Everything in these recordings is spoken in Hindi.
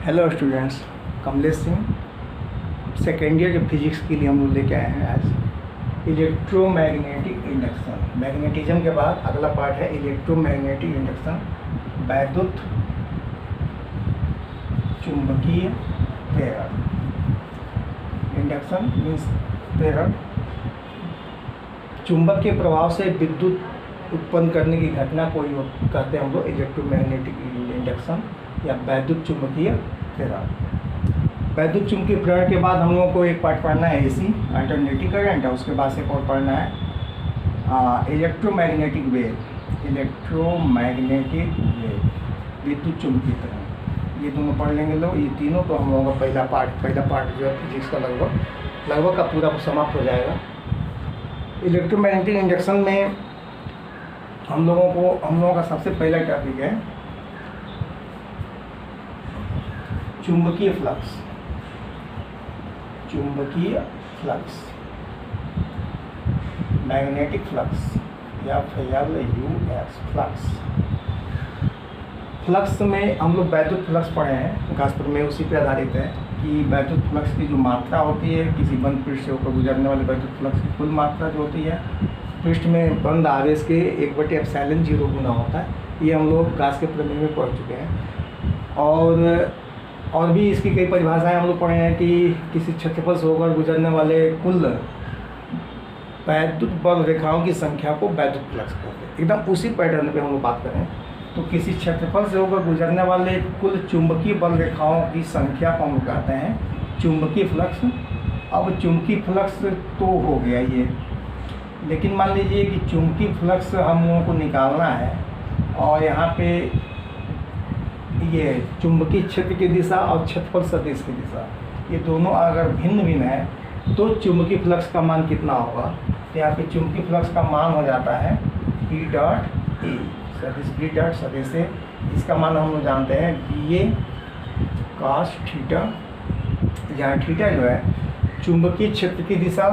Hello students, Kamlesh Singh second year के फिजिक्स के लिए हम लोग लेके आए हैं आज इलेक्ट्रोमैग्नेटिक इंडक्शन। मैग्नेटिज्म के बाद अगला पार्ट है इलेक्ट्रोमैग्नेटिक इंडक्शन। वैद्युत चुंबकीय प्रेरण। इंडक्शन मीन्स प्रेरण। चुंबक के प्रभाव से विद्युत उत्पन्न करने की घटना को कहते हैं हम लोग इलेक्ट्रोमैग्नेटिक इंडक्शन या वैद्युत चुंबकीय प्रेरण। वैद्युत चुंबकीय प्रेरण के बाद हम लोगों को एक पार्ट पढ़ना है एसी अल्टरनेटिंग करंट, और उसके बाद से एक और पढ़ना है इलेक्ट्रोमैग्नेटिक वेव। इलेक्ट्रोमैग्नेटिक वेव, विद्युत चुंबकीय प्रेरण, ये दोनों पढ़ लेंगे लोग। ये तीनों तो हम लोगों का पहला पार्ट जो है फिजिक्स का लगभग का पूरा समाप्त हो जाएगा। इलेक्ट्रोमैग्नेटिक इंडक्शन में हम लोगों का सबसे पहला टॉपिक है चुंबकीय फ्लक्स। चुंबकीय फ्लक्स, मैग्नेटिक फ्लक्स या FLUX फ्लक्स। फ्लक्स में हम लोग वैद्युत फ्लक्स पढ़े हैं, खासतौर में उसी पे आधारित है कि वैद्युत फ्लक्स की जो मात्रा होती है, किसी बंद पृष्ठ से होकर गुजरने वाले वैद्युत फ्लक्स की कुल मात्रा जो होती है पृष्ठ में बंद आवेश के 1/ε0 गुना होता है। ये हम लोग गास के प्रमेय में पढ़ चुके हैं। और भी इसकी कई परिभाषाएं हम लोग पढ़े हैं कि किसी क्षेत्रफल से होकर गुजरने वाले कुल वैद्युत बल रेखाओं की संख्या को वैद्युत फ्लक्स कहते हैं। एकदम उसी पैटर्न पे हम लोग बात करें तो किसी क्षेत्रफल से होकर गुजरने वाले कुल चुंबकीय बल रेखाओं की संख्या को हम कहते हैं चुंबकीय फ्लक्स। अब चुंबकीय फ्लक्स तो हो गया ये, लेकिन मान लीजिए कि चुंबकीय फ्लक्स हम लोगों को निकालना है और यहाँ पे ये चुंबकीय क्षेत्र की दिशा और क्षेत्रफल सदिश की दिशा ये दोनों अगर भिन्न भिन्न है तो चुंबकीय फ्लक्स का मान कितना होगा। तो यहाँ पे चुंबकीय फ्लक्स का मान हो जाता है B.A सदिश B. सदिश से इसका मान हम लोग जानते हैं BA cos थीटा, जहाँ थीटा जो है चुंबकीय क्षेत्र की दिशा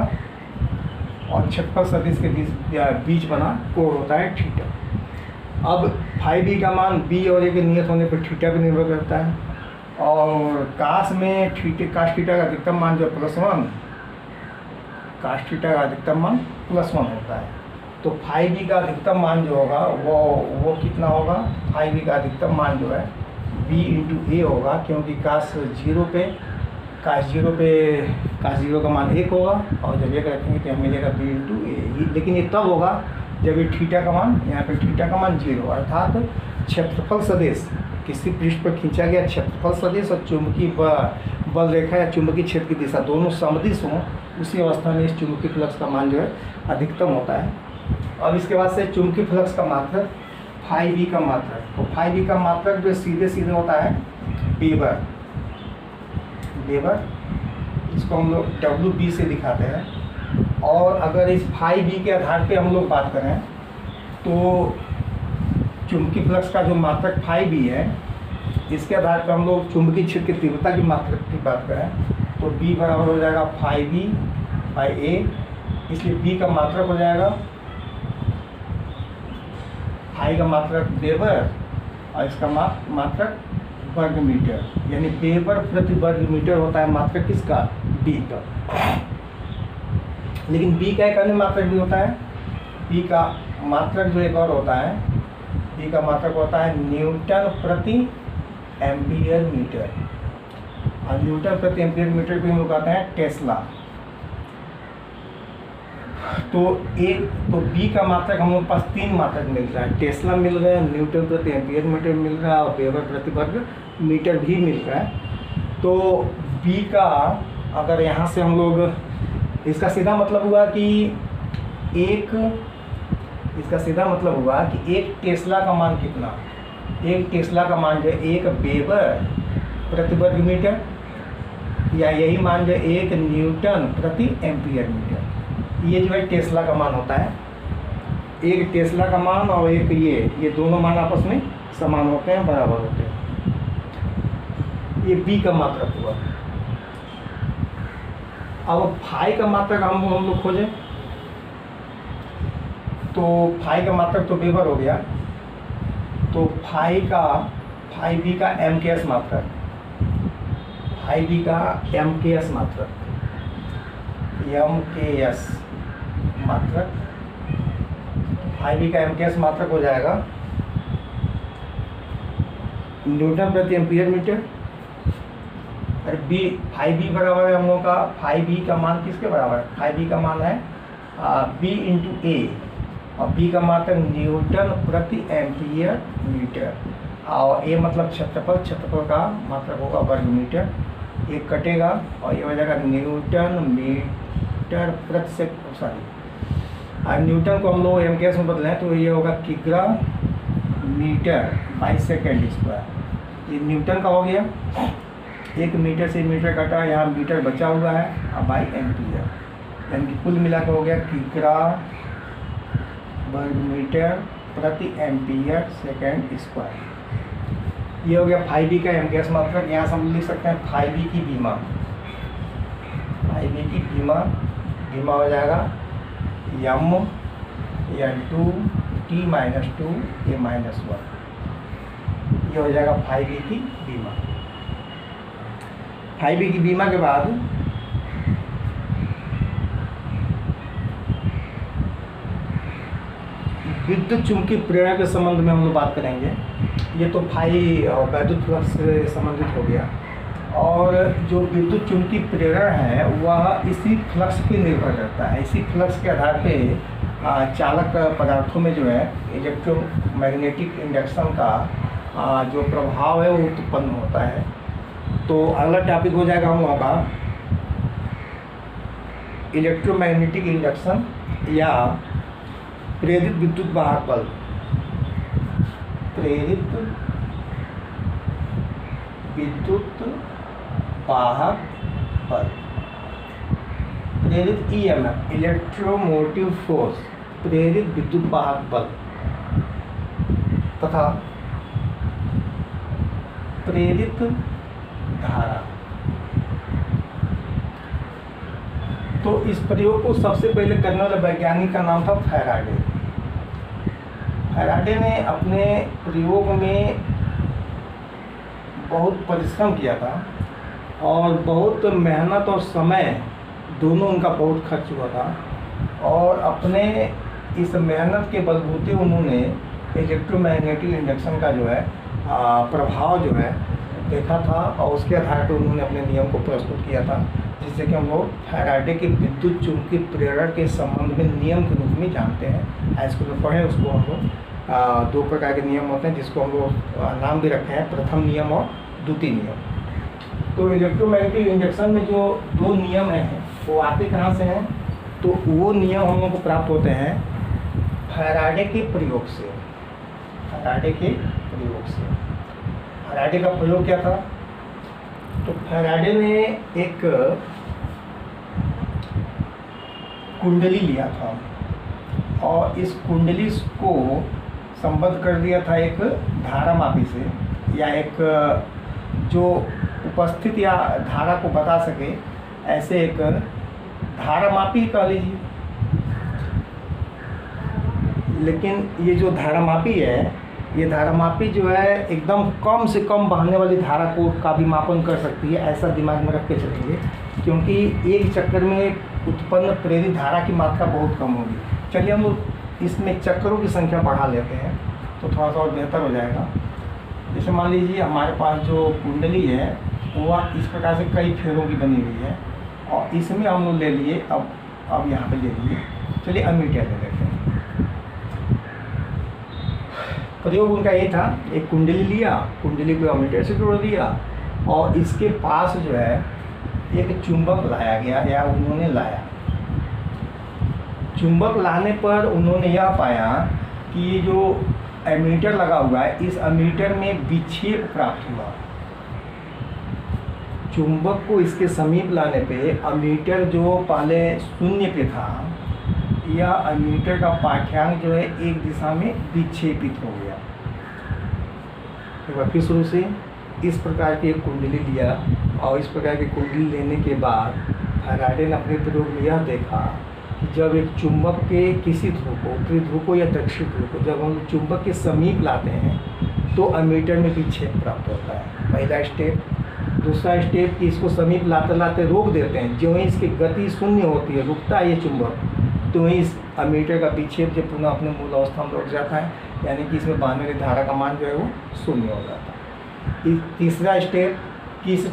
और क्षेत्रफल सदिश के बीच बना कोण होता है थीटा। अब फाई बी का मान बी और ए के नियत होने पर थीटा पर निर्भर करता है, और काश में काश थीटा का अधिकतम मान जो +1, काश थीटा का अधिकतम मान +1 होता है। तो फाई बी का अधिकतम मान जो होगा वो कितना होगा। फाई बी का अधिकतम मान जो है B × A होगा, क्योंकि काश जीरो का मान 1 होगा, और जब 1 रखेंगे तो हमें मिलेगा B × A। लेकिन ये तब होगा जब ये थीटा का मान, यहाँ पे थीटा का मान 0, अर्थात क्षेत्रफल सदिश किसी पृष्ठ पर खींचा गया क्षेत्रफल सदिश और चुंबकीय बल रेखा या चुंबकीय क्षेत्र की दिशा दोनों समदिश हों, उसी अवस्था में इस चुंबकीय फ्लक्स का मान जो है अधिकतम होता है। अब इसके बाद से चुंबकीय फ्लक्स का मात्रक फाई बी का मात्रक, तो फाई बी का मात्रक जो सीधे होता है वेबर। इसको हम लोग WB से दिखाते हैं। और अगर इस फाई बी के आधार पे हम लोग बात करें तो चुंबकीय फ्लक्स का जो मात्रक फाई बी है, इसके आधार पर हम लोग चुंबकीय क्षेत्र की तीव्रता की मात्रक की बात करें तो B बराबर हो जाएगा फाई बी बाई ए, इसलिए B का मात्रक हो जाएगा फाई का मात्रक वेबर और इसका मात्रक वर्ग मीटर, यानी वेबर प्रति वर्ग मीटर होता है मात्रक किसका, B का। लेकिन B का एक अन्य मात्रक भी होता है। B का मात्रक जो एक और होता है, B का मात्रक होता है न्यूटन प्रति एम्पीयर मीटर, और न्यूटन प्रति एम्पीयर मीटर भी हम लोग कहते हैं टेस्ला। तो B का मात्रक हम लोग पास 3 मात्रक मिल रहा है, टेस्ला मिल रहा है, न्यूटन प्रति एम्पीयर मीटर मिल रहा है और वेबर प्रति वर्ग मीटर भी मिल रहा है। तो B का अगर यहाँ से हम लोग, इसका सीधा मतलब हुआ कि एक टेस्ला का मान कितना, एक टेस्ला का मान जो है 1 वेबर प्रति वर्ग मीटर, या यही मान जो है 1 न्यूटन प्रति एम्पीयर मीटर, ये जो है टेस्ला का मान होता है। एक टेस्ला का मान और एक ये दोनों मान आपस में समान होते हैं, बराबर होते हैं। ये B का मात्रक हुआ। अब फाई का मात्रक हम लोग खोजें तो फाई का मात्रक तो वेबर हो गया, तो फाई बी का m के एस मात्रक फाइव बी का MKS मात्रक, MKS मात्रक, फाइव बी का MKS मात्रक हो जाएगा न्यूटन प्रति एम्पीयर मीटर। और बी, फाइव बी बराबर है हम लोगों का, फाइव बी का मान किसके बराबर है? फाइव बी का मान है B इंटू ए, और बी का मात्रक न्यूटन प्रति एम्पीयर मीटर, और ए मतलब क्षेत्रफल, क्षेत्रफल का मात्रक होगा वर्ग मीटर। एक कटेगा और ये हो जाएगा न्यूटन मीटर प्रति सेकंड, सॉरी, और न्यूटन को हम लोग MKS में बदलें तो ये होगा किग्रा मीटर बाई सेकेंड स्क्वायर। ये न्यूटन का हो गया, एक मीटर से मीटर कटा, यहाँ मीटर बचा हुआ है, और बाई एम्पीयर, यानी कि कुल मिला के हो गया किग्रा वर्ग मीटर प्रति एम्पीयर सेकेंड स्क्वायर। ये हो गया फाइव बी का MKS मात्रक। यहाँ से हम लिख सकते हैं फाइव बी की बीमा, फाइव बी की बीमा, बीमा हो जाएगा M N2 T minus 2 A minus 1। ये हो जाएगा फाइव बी की बीमा। फाइव बी की बीमा के बाद विद्युत चुंबकीय प्रेरण के संबंध में हम लोग बात करेंगे। ये तो वैद्युत फ्लक्स से संबंधित हो गया, और जो विद्युत चुंबकीय प्रेरण है वह इसी फ्लक्स पे निर्भर करता है। इसी फ्लक्स के आधार पे चालक पदार्थों में जो है इलेक्ट्रोमैग्नेटिक इंडक्शन का जो प्रभाव है वो उत्पन्न होता है। तो अगला टॉपिक हो जाएगा हम लोगों का इलेक्ट्रोमैग्नेटिक इंडक्शन या प्रेरित विद्युत वाहक बल। प्रेरित विद्युत वाहक बल, प्रेरित EMF इलेक्ट्रोमोटिव फोर्स, प्रेरित विद्युत वाहक बल तथा प्रेरित धारा। तो इस प्रयोग को सबसे पहले करने वाले वैज्ञानिक का नाम था फैराडे। फैराडे ने अपने प्रयोग में बहुत परिश्रम किया था, और बहुत मेहनत और समय दोनों उनका बहुत खर्च हुआ था, और अपने इस मेहनत के बलबूते उन्होंने इलेक्ट्रोमैग्नेटिक इंडक्शन का जो है प्रभाव जो है देखा था, और उसके आधार पर उन्होंने अपने नियम को प्रस्तुत किया था, जिससे कि हम लोग फैराडे के विद्युत चुंबकीय प्रेरण के संबंध में नियम के रूप में जानते हैं। हाई स्कूल में पढ़े उसको हम लोग। दो प्रकार के नियम होते हैं जिसको हम लोग नाम भी रखे हैं, प्रथम नियम और द्वितीय नियम। तो इलेक्ट्रोमैग्नेटिक इंडक्शन में जो दो नियम हैं वो आते कहाँ से हैं? तो वो नियम हम लोग को प्राप्त होते हैं फैराडे के प्रयोग से। फैराडे के प्रयोग से। फैराडे का प्रयोग क्या था? तो फैराडे ने एक कुंडली लिया था, और इस कुंडली को संबद्ध कर दिया था एक धारामापी से, या एक जो उपस्थित या धारा को बता सके ऐसे एक धारामापी कह लीजिए। लेकिन ये जो धारामापी है, ये धारामापी जो है एकदम कम से कम बहने वाली धारा को का भी मापन कर सकती है, ऐसा दिमाग में रख के चलेंगे, क्योंकि एक चक्कर में उत्पन्न प्रेरित धारा की मात्रा बहुत कम होगी। चलिए हम लोग इसमें चक्रों की संख्या बढ़ा लेते हैं तो थोड़ा सा और बेहतर हो जाएगा। जैसे मान लीजिए हमारे पास जो कुंडली है वह इस प्रकार से कई फेरों की बनी हुई है, और इसमें हम लोग ले लिए, अब यहाँ पे ले लिए, चलिए अमीटर ले लेते हैं। प्रयोग उनका ये था, एक कुंडली लिया, कुंडली को अमीटर से जोड़ दिया, और इसके पास जो है एक चुंबक लाया गया, या उन्होंने लाया। चुंबक लाने पर उन्होंने यह पाया कि ये जो एमीटर लगा हुआ है, इस एमीटर में विक्षेप प्राप्त हुआ। चुंबक को इसके समीप लाने पे एमीटर जो पहले शून्य पे था, यह एमीटर का पाठ्यांक जो है एक दिशा में विक्षेपित हो गया। एक बार फिर शुरू से, इस प्रकार की एक कुंडली लिया, और इस प्रकार की कुंडली लेने के बाद फैराडे ने अपने प्रयोग में यह देखा कि जब एक चुंबक के किसी ध्रुव को, उत्तरी ध्रुव को या दक्षिण ध्रुव को, जब हम चुंबक के समीप लाते हैं तो एमीटर में विक्षेप प्राप्त होता है। पहला स्टेप। दूसरा स्टेप कि इसको समीप लाते लाते रोक देते हैं। जो ही इसकी गति शून्य होती है, रुकता है ये चुंबक, तो ही इस अमीटर का विक्षेप जो पुनः अपने मूल अवस्था में लौट जाता है, यानी कि इसमें बहने वाली धारा का मान जो है वो शून्य हो जाता है। तीसरा स्टेप कि इस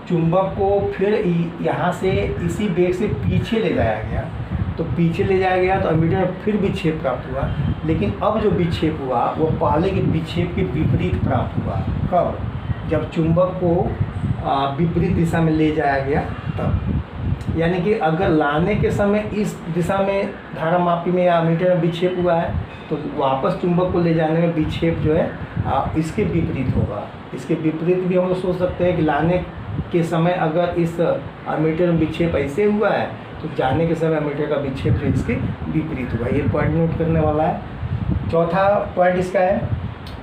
चुंबक को फिर यहाँ से इसी वेग से पीछे ले जाया गया, तो पीछे ले जाया गया तो अमीटर में फिर विक्षेप प्राप्त हुआ, लेकिन अब जो विक्षेप हुआ वो पहले के विक्षेप के विपरीत प्राप्त हुआ। कब? जब चुंबक को विपरीत दिशा में ले जाया गया तब। यानी कि अगर लाने के समय इस दिशा में धारामापी में या अमीटर में विक्षेप हुआ है, तो वापस चुंबक को ले जाने में विक्षेप जो है इसके विपरीत होगा। इसके विपरीत भी हम लोग सोच सकते हैं कि लाने के समय अगर इस अमीटर में विक्षेप ऐसे हुआ है, तो जाने के समय अमीटर का विक्षेप जो इसके विपरीत हुआ। ये पॉइंट नोट करने वाला है। चौथा पॉइंट इसका है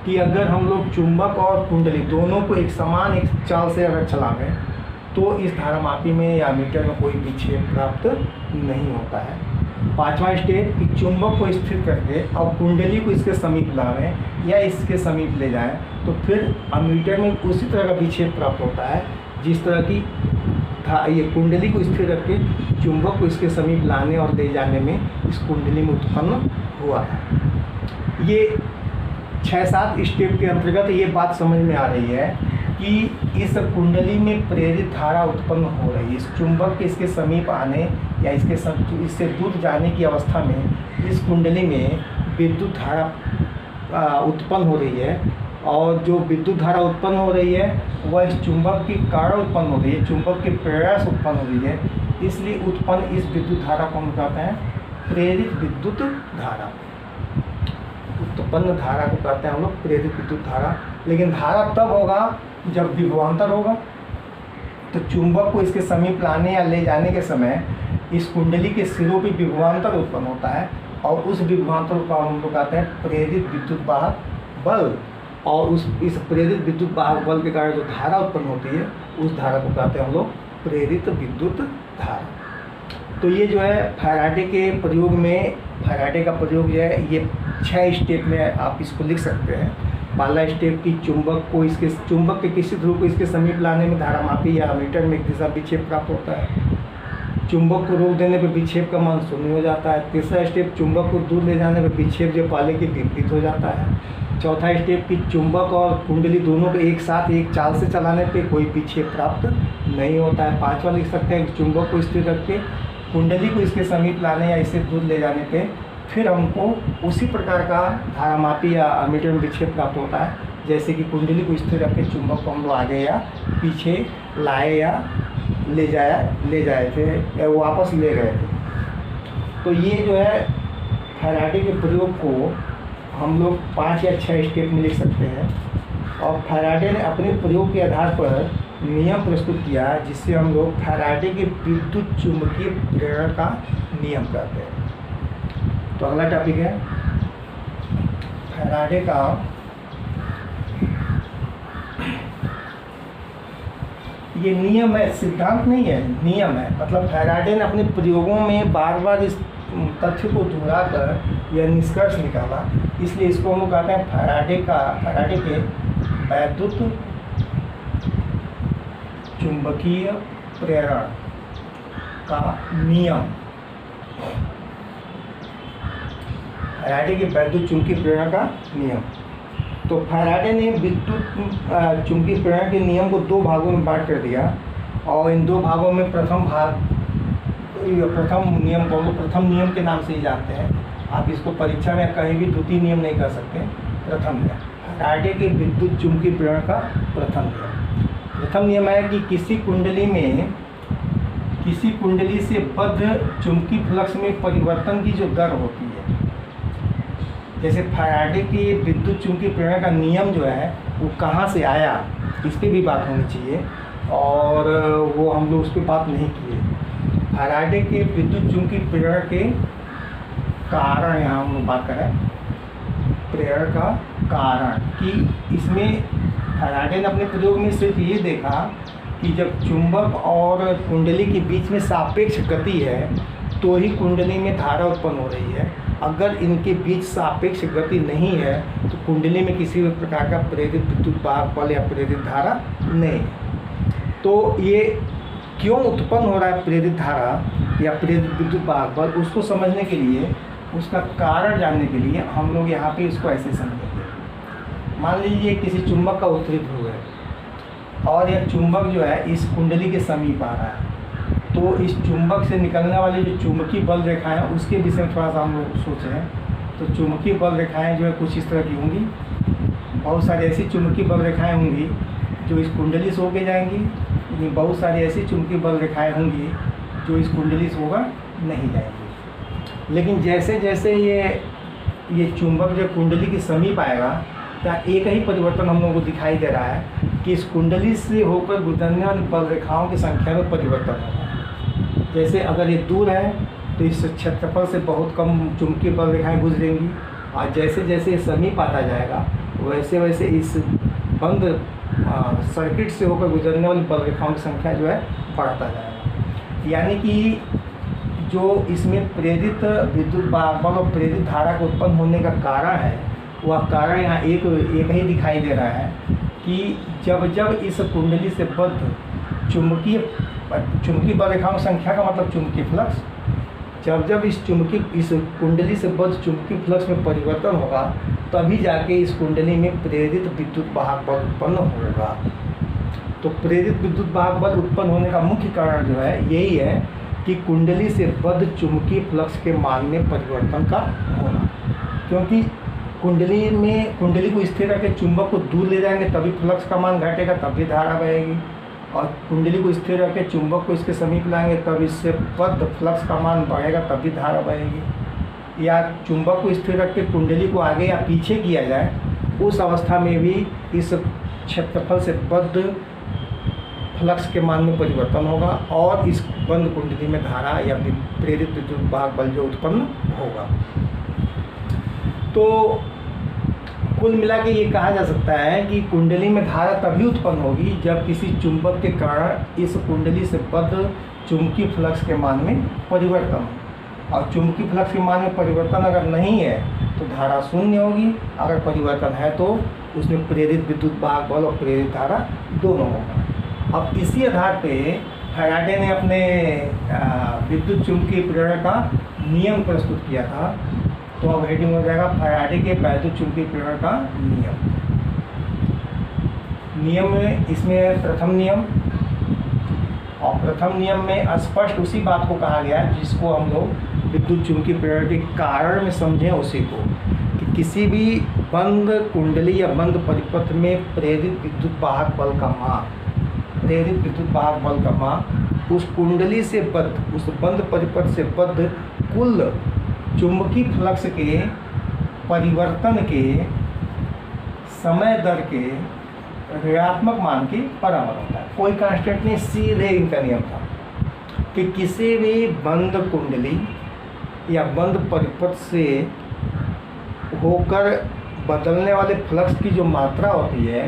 कि अगर हम लोग चुंबक और कुंडली दोनों को एक समान एक चाल से अगर चलावें, तो इस धारामापी में या मीटर में कोई विक्षेप प्राप्त नहीं होता है। पांचवा स्टेप कि चुंबक को स्थिर करके और कुंडली को इसके समीप लावें या इसके समीप ले जाएं, तो फिर अमीटर में उसी तरह का विक्षेप प्राप्त होता है जिस तरह की ये कुंडली को स्थिर रख के चुंबक को इसके समीप लाने और ले जाने में इस कुंडली में उत्पन्न हुआ है। ये 6-7 स्टेप के अंतर्गत ये बात समझ में आ रही है कि इस कुंडली में प्रेरित धारा उत्पन्न हो रही है। इस चुंबक के इसके समीप आने या इससे दूर जाने की अवस्था में इस कुंडली में विद्युत धारा उत्पन्न हो रही है, और जो विद्युत धारा उत्पन्न हो रही है वह इस चुंबक के कारण उत्पन्न हो रही है, चुंबक के प्रेरणा से उत्पन्न हो रही है। इसलिए उत्पन्न इस विद्युत धारा को हम कहते हैं प्रेरित विद्युत धारा। उत्पन्न धारा को कहते हैं हम लोग प्रेरित विद्युत धारा। लेकिन धारा तब होगा जब विभवांतर होगा। तो चुंबक को इसके समीप लाने या ले जाने के समय इस कुंडली के सिरों पर विभवांतर उत्पन्न होता है, और उस विभवांतर को हम लोग कहते हैं प्रेरित विद्युत वाहक बल। और इस प्रेरित विद्युत वाहक बल के कारण जो धारा उत्पन्न होती है उस धारा को कहते हैं हम लोग प्रेरित विद्युत धारा। तो ये जो है फैराडे के प्रयोग में, फैराडे का प्रयोग जो है ये 6 स्टेप में आप इसको लिख सकते हैं। पहला स्टेप कि चुंबक के किसी ध्रुव को इसके समीप लाने में धारामापी या अमीटर में एक दिशा विक्षेप प्राप्त होता है। चुंबक को रोक देने पर विक्षेप का मान शून्य हो जाता है। तीसरा स्टेप चुंबक को दूर ले जाने पर विक्षेप जो पहले के विपरीत हो जाता है। चौथा स्टेप कि चुंबक और कुंडली दोनों को एक साथ एक चाल से चलाने पे कोई विक्षेप प्राप्त नहीं होता है। पांचवा लिख सकते हैं कि चुंबक को स्थिर रख के कुंडली को इसके समीप लाने या इसे दूर ले जाने पे फिर हमको उसी प्रकार का धारामापी या अमीटर में विक्षेप प्राप्त होता है, जैसे कि कुंडली को स्थिर रख के चुंबक को हम लोग आगे या पीछे लाए या ले जाए थे या वापस ले गए थे। तो ये जो है फैराडे के प्रयोग को हम लोग 5 या 6 स्टेप में लिख सकते हैं। और फैराडे ने अपने प्रयोग के आधार पर नियम प्रस्तुत किया जिससे हम लोग फैराडे के विद्युत चुंबकीय प्रेरण का नियम कहते हैं। तो अगला टॉपिक है फैराडे का ये नियम है, सिद्धांत नहीं है, नियम है। मतलब फैराडे ने अपने प्रयोगों में बार बार इस तथ्य को दोहराकर यह निष्कर्ष निकाला, इसलिए इसको हम लोग कहते हैं फैराडे के वैद्युत चुंबकीय प्रेरण का नियम। फैराडे के वैद्युत चुंबकीय प्रेरण का नियम। तो फैराडे ने विद्युत चुंबकीय प्रेरण के नियम को 2 भागों में बांट कर दिया, और इन 2 भागों में प्रथम नियम को हम प्रथम नियम के नाम से ही जानते हैं। आप इसको परीक्षा में कहीं भी द्वितीय नियम नहीं कर सकते। प्रथम नियम फैराडे के विद्युत चुंबकीय प्रेरण का प्रथम नियम है कि किसी कुंडली से बद्ध चुंबकीय फ्लक्स में परिवर्तन की जो दर होती है, जैसे फैराडे के विद्युत चुंबकीय प्रेरण का नियम जो है वो कहाँ से आया, इस पर भी बात होनी चाहिए, और वो हम लोग उस पर बात नहीं किए। फैराडे के विद्युत चुंबकीय प्रेरण के कारण, यहाँ हम लोग बात करें प्रेरण का कारण, कि इसमें फैराडे ने अपने प्रयोग में सिर्फ ये देखा कि जब चुंबक और कुंडली के बीच में सापेक्ष गति है तो ही कुंडली में धारा उत्पन्न हो रही है। अगर इनके बीच सापेक्ष गति नहीं है तो कुंडली में किसी भी प्रकार का प्रेरित विद्युत वाहक बल या प्रेरित धारा नहीं है। तो ये क्यों उत्पन्न हो रहा है प्रेरित धारा या प्रेरित विद्युत वाहक बल, उसको समझने के लिए, उसका कारण जानने के लिए हम लोग यहाँ पे इसको ऐसे समझेंगे। मान लीजिए किसी चुंबक का उत्तरी ध्रुव है और यह चुंबक जो है इस कुंडली के समीप आ रहा है, तो इस चुंबक से निकलने वाली जो चुंबकीय बल रेखाएं हैं उसके विषय में थोड़ा सा हम लोग सोचें। तो चुंबकीय बल रेखाएं जो है कुछ इस तरह की होंगी, बहुत सारी ऐसी चुंबकीय बल रेखाएं होंगी जो इस कुंडली से होके जाएंगी, बहुत सारी ऐसी चुंबकीय बल रेखाएं होंगी जो इस कुंडली से होकर नहीं जाएंगी। लेकिन जैसे जैसे ये चुंबक जो कुंडली के समीप आएगा, तो एक ही परिवर्तन हम लोगों को दिखाई दे रहा है कि इस कुंडली से होकर गुजरने वाली बल रेखाओं की संख्या में परिवर्तन होगा। जैसे अगर ये दूर है तो इस क्षेत्रफल से बहुत कम चुंबकीय बल रेखाएं गुजरेंगी, और जैसे जैसे समीप आता जाएगा वैसे वैसे इस बंद सर्किट से होकर गुजरने वाली बल रेखाओं की संख्या जो है बढ़ता जाएगा। यानी कि जो इसमें प्रेरित विद्युत बल और प्रेरित धारा को उत्पन्न होने का कारण है, वह कारण यहाँ एक ही दिखाई दे रहा है कि जब जब इस कुंडली से बद्ध चुंबकीय बल रेखाओं की संख्या का मतलब चुंबकीय फ्लक्स, जब इस कुंडली से बद्ध चुंबकीय फ्लक्स में परिवर्तन होगा, तभी जाके इस कुंडली में प्रेरित विद्युत वाहक बल उत्पन्न होगा। तो प्रेरित विद्युत वाहक बल उत्पन्न होने का मुख्य कारण जो है यही है कि कुंडली से बद्ध चुंबकीय फ्लक्स के मान में परिवर्तन का होना। क्योंकि कुंडली को स्थिर रख के चुंबक को दूर ले जाएंगे तभी फ्लक्स का मान घटेगा, तब भी धारा बहेगी, और कुंडली को स्थिर रख के चुंबक को इसके समीप लाएंगे तब इससे बद्ध फ्लक्स का मान बढ़ेगा, तब भी धारा बहेगी। या चुंबक को स्थिर रख के कुंडली को आगे या पीछे किया जाए, उस अवस्था में भी इस क्षेत्रफल से बद्ध फ्लक्स के मान में परिवर्तन होगा और इस बंद कुंडली में धारा या प्रेरित विद्युत वाहक बल जो उत्पन्न होगा। तो कुल मिला के ये कहा जा सकता है कि कुंडली में धारा तभी उत्पन्न होगी जब किसी चुंबक के कारण इस कुंडली से बद्ध चुंबकीय फ्लक्स के मान में परिवर्तन हो। और चुंबकीय फ्लक्स के मान में परिवर्तन अगर नहीं है तो धारा शून्य होगी, अगर परिवर्तन है तो उसमें प्रेरित विद्युत वाहक बल और प्रेरित धारा दोनों होगा। अब इसी आधार पे फैराडे ने अपने विद्युत चुंबकीय प्रेरण का नियम प्रस्तुत किया था। तो अब हेडिंग हो जाएगा फैराडे के वैद्युत चुंबकीय प्रेरण का नियम में इसमें प्रथम नियम, और प्रथम नियम में स्पष्ट उसी बात को कहा गया है जिसको हम लोग विद्युत चुंबकीय प्रेरण के कारण में समझें, उसी को कि किसी भी बंद कुंडली या बंद परिपथ में प्रेरित विद्युत वाहक बल का मान उस कुंडली से बद्ध, उस बंद परिपथ से बद्ध कुल चुंबकीय फ्लक्स के परिवर्तन के समय दर के ऋणात्मक मान के बराबर होता है। कोई कांस्टेंट नहीं, सीधे इनका नियम था कि किसी भी बंद कुंडली या बंद परिपथ से होकर बदलने वाले फ्लक्स की जो मात्रा होती है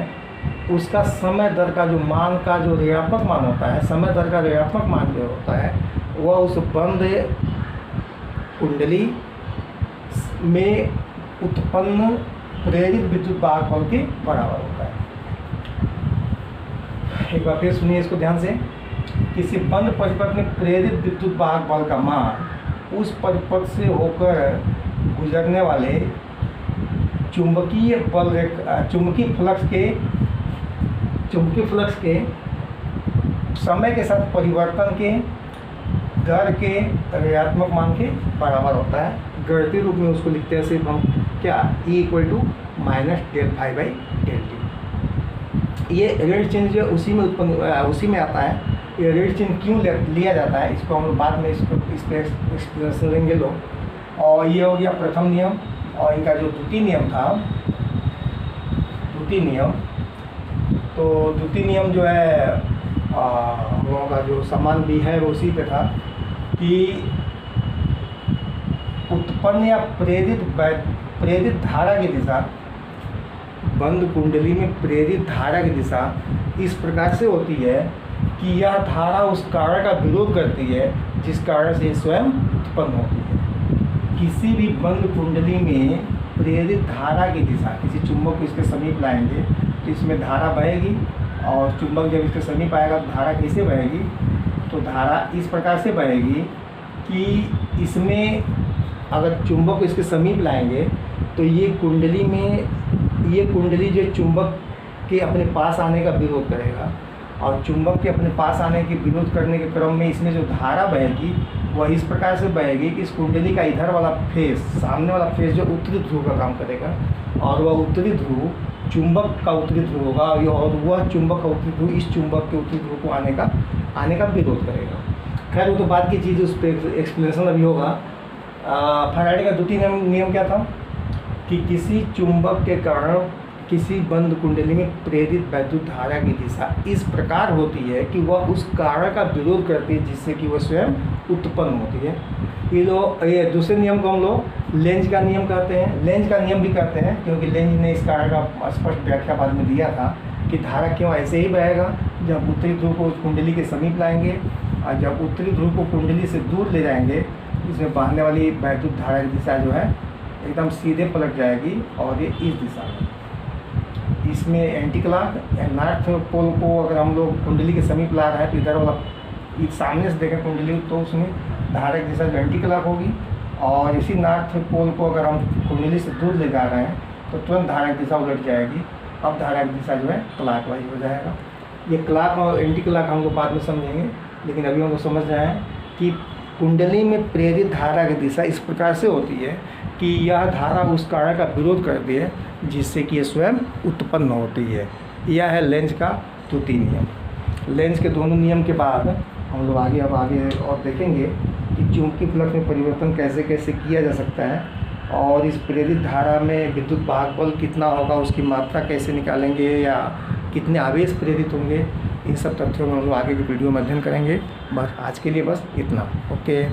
उसका समय दर का जो मान का जो ऋणात्मक मान होता है, समय दर का ऋणात्मक मान जो होता है वह उस बंद कुंडली में उत्पन्न प्रेरित विद्युत वाहक बल के बराबर होता है। एक बार फिर सुनिए इसको ध्यान से। किसी बंद परिपथ में प्रेरित विद्युत वाहक बल का मान उस परिपथ से होकर गुजरने वाले चुंबकीय फ्लक्स के समय के साथ परिवर्तन के दर के ऋणात्मक मान के बराबर होता है। गणितीय रूप में उसको लिखते हैं सिर्फ हम क्या, E = -del∅/del t। ये ऋण चिन्ह जो उसी में आता है। ये ऋण चिन्ह क्यों लिया जाता है इसको हम बाद में इस पर एक्सप्लेनेशन लेंगे लोग। और ये हो गया प्रथम नियम। और इनका जो द्वितीय नियम था, द्वितीय नियम जो है हम लोगों का जो समान भी है वो उसी पे था कि उत्पन्न या प्रेरित धारा की दिशा, बंद कुंडली में प्रेरित धारा की दिशा इस प्रकार से होती है कि यह धारा उस कारण का विरोध करती है जिस कारण से स्वयं उत्पन्न होती है। किसी भी बंद कुंडली में प्रेरित धारा की दिशा, किसी चुंबक को इसके समीप लाएंगे तो इसमें धारा बहेगी और चुंबक जब इसके समीप आएगा तो धारा कैसे बहेगी, तो धारा इस प्रकार से बहेगी कि इसमें अगर चुंबक को इसके समीप लाएंगे तो ये कुंडली जो चुंबक के अपने पास आने का विरोध करेगा, और चुंबक के अपने पास आने के विरोध करने के क्रम में इसमें जो धारा बहेगी वह इस प्रकार से बहेगी कि इस कुंडली का इधर वाला फेस, सामने वाला फेस जो उत्तरी ध्रुव का काम करेगा, और वह उत्तरी ध्रुव चुंबक का उत्तरी ध्रुव होगा, और वह चुंबक का उत्तरी ध्रुव इस चुंबक के उत्तरी ध्रुव को आने का विरोध करेगा। खैर वो तो बात की चीज़, उस पर एक्सप्लेनेशन अभी होगा। फैराडे का द्वितीय नियम क्या था कि किसी चुंबक के कारण किसी बंद कुंडली में प्रेरित वैद्युत धारा की दिशा इस प्रकार होती है कि वह उस कारण का विरोध करती है जिससे कि वह स्वयं उत्पन्न होती है। ये दूसरे नियम को हम लोग लेंज का नियम कहते हैं। लेंज का नियम भी कहते हैं क्योंकि लेंज ने इस कारण का स्पष्ट व्याख्या बाद में दिया था कि धारा क्यों ऐसे ही बहेगा, जब उत्तरी ध्रुव को उस कुंडली के समीप लाएंगे और जब उत्तरी ध्रुव को कुंडली से दूर ले जाएंगे, इसमें बहने वाली वैद्युत धारा की दिशा जो है एकदम सीधे पलट जाएगी और ये इस दिशा में। इसमें एंटी क्लॉक या नॉर्थ पोल को अगर हम लोग कुंडली के समीप ला रहे हैं तो इधर वाला सामने से देखें कुंडली तो उसमें धारा की दिशा जो एंटी क्लॉक होगी, और इसी नॉर्थ पोल को अगर हम कुंडली से दूर ले जा रहे हैं तो तुरंत धारा की दिशा उलट जाएगी। अब धारा की दिशा जो है क्लॉक वाइज हो जाएगा। ये क्लॉक और एंटी क्लॉक हम लोग बाद में समझेंगे, लेकिन अभी हम लोग समझ रहे हैं कि कुंडली में प्रेरित धारा की दिशा इस प्रकार से होती है कि यह धारा उस कारण का विरोध करती है जिससे कि ये स्वयं उत्पन्न होती है। यह है लेंज का द्वितीय नियम। लेंज के दोनों नियम के बाद हम लोग आगे और देखेंगे कि चुंबकीय फ्लक्स में परिवर्तन कैसे कैसे किया जा सकता है, और इस प्रेरित धारा में विद्युत वाहक बल कितना होगा, उसकी मात्रा कैसे निकालेंगे, या कितने आवेश प्रेरित होंगे। इन सब तथ्यों में हम लोग आगे की वीडियो में अध्ययन करेंगे। बस आज के लिए बस इतना। ओके।